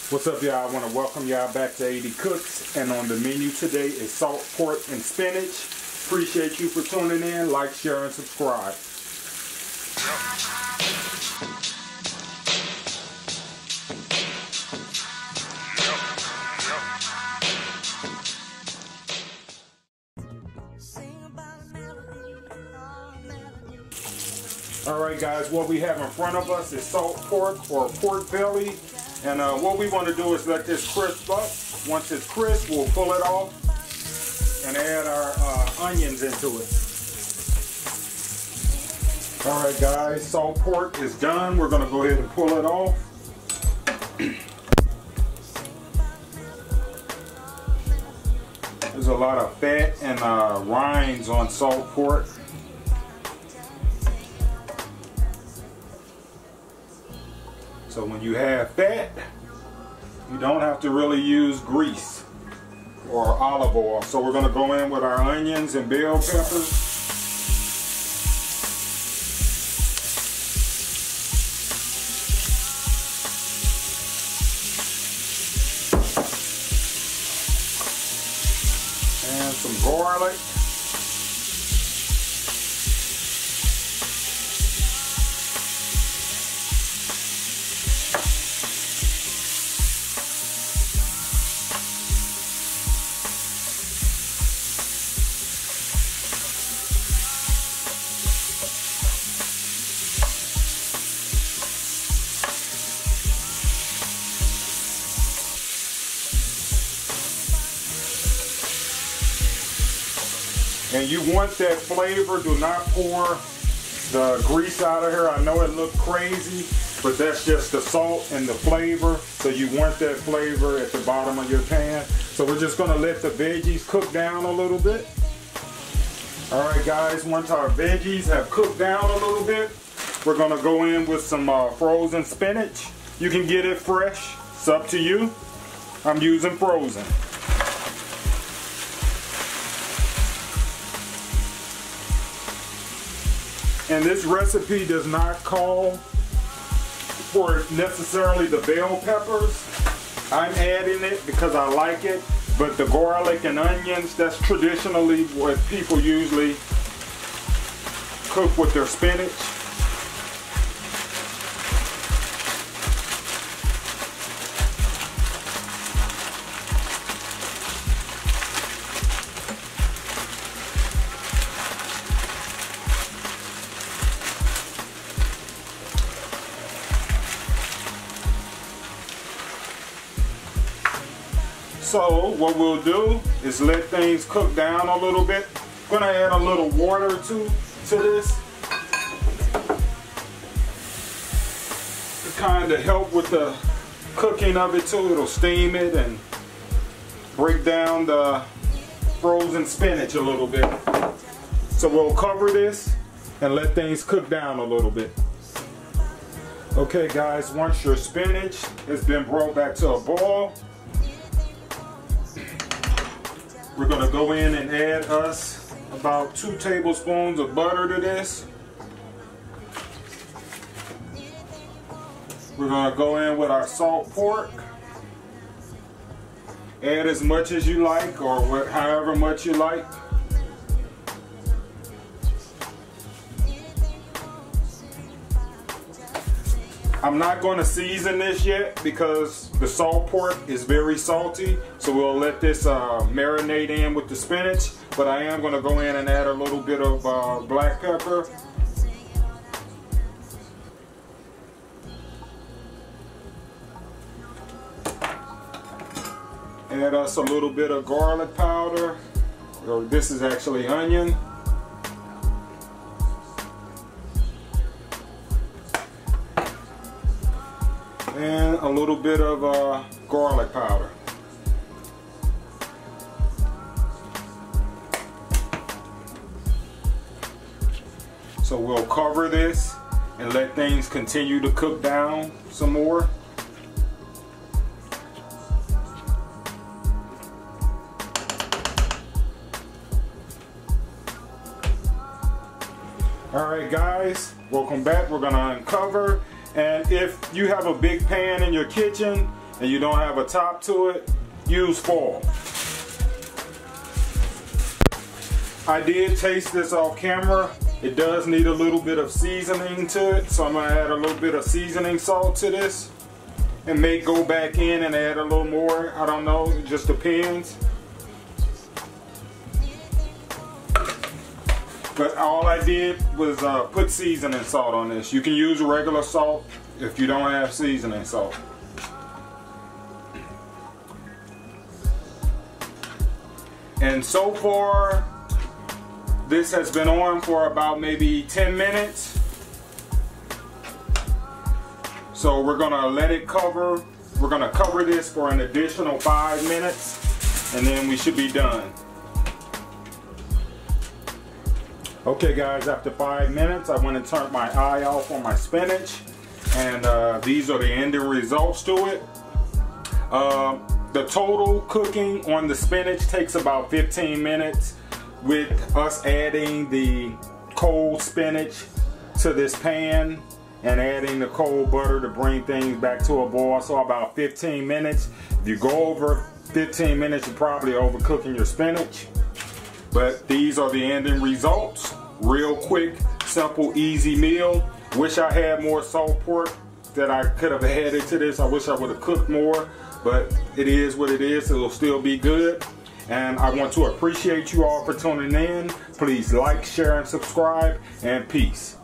What's up, y'all? I want to welcome y'all back to 80 Cooks, and on the menu today is salt pork and spinach. Appreciate you for tuning in. Like, share, and subscribe. Alright guys, what we have in front of us is salt pork or pork belly. And what we want to do is let this crisp up. Once it's crisp, we'll pull it off and add our onions into it. Alright guys, salt pork is done. We're going to go ahead and pull it off. There's a lot of fat and rinds on salt pork. So when you have fat, you don't have to really use grease or olive oil. So we're going to go in with our onions and bell peppers. And some garlic. And you want that flavor. Do not pour the grease out of here. I know it looked crazy, but that's just the salt and the flavor. So you want that flavor at the bottom of your pan. So we're just gonna let the veggies cook down a little bit. All right guys, once our veggies have cooked down a little bit, we're gonna go in with some frozen spinach. You can get it fresh, it's up to you. I'm using frozen. And this recipe does not call for necessarily the bell peppers. I'm adding it because I like it, but the garlic and onions, that's traditionally what people usually cook with their spinach. So what we'll do is let things cook down a little bit. I'm gonna add a little water to this to kind of help with the cooking of it too. It'll steam it and break down the frozen spinach a little bit. So we'll cover this and let things cook down a little bit. Okay guys, once your spinach has been brought back to a boil, we're going to go in and add us about 2 tablespoons of butter to this. We're going to go in with our salt pork. Add as much as you like, or however much you like. I'm not going to season this yet because the salt pork is very salty, so we'll let this marinate in with the spinach, but I am going to go in and add a little bit of black pepper. Add us a little bit of garlic powder, or this is actually onion. And a little bit of garlic powder. So we'll cover this and let things continue to cook down some more. Alright guys, welcome back. We're going to uncover, and if you have a big pan in your kitchen, and you don't have a top to it, use foil. I did taste this off camera. It does need a little bit of seasoning to it, so I'm gonna add a little bit of seasoning salt to this, and may go back in and add a little more. I don't know, it just depends. But all I did was put seasoning salt on this. You can use regular salt if you don't have seasoning salt. And so far, this has been on for about maybe 10 minutes. So we're gonna let it cover. We're gonna cover this for an additional 5 minutes, and then we should be done. Okay guys, after 5 minutes, I went and turned my eye off on my spinach, and these are the ending results to it. The total cooking on the spinach takes about 15 minutes. With us adding the cold spinach to this pan and adding the cold butter to bring things back to a boil, so about 15 minutes. If you go over 15 minutes, you're probably overcooking your spinach. But these are the ending results. Real quick, simple, easy meal. Wish I had more salt pork that I could have added to this. I wish I would have cooked more, but it is what it is. It'll still be good. And I want to appreciate you all for tuning in. Please like, share, and subscribe, and peace.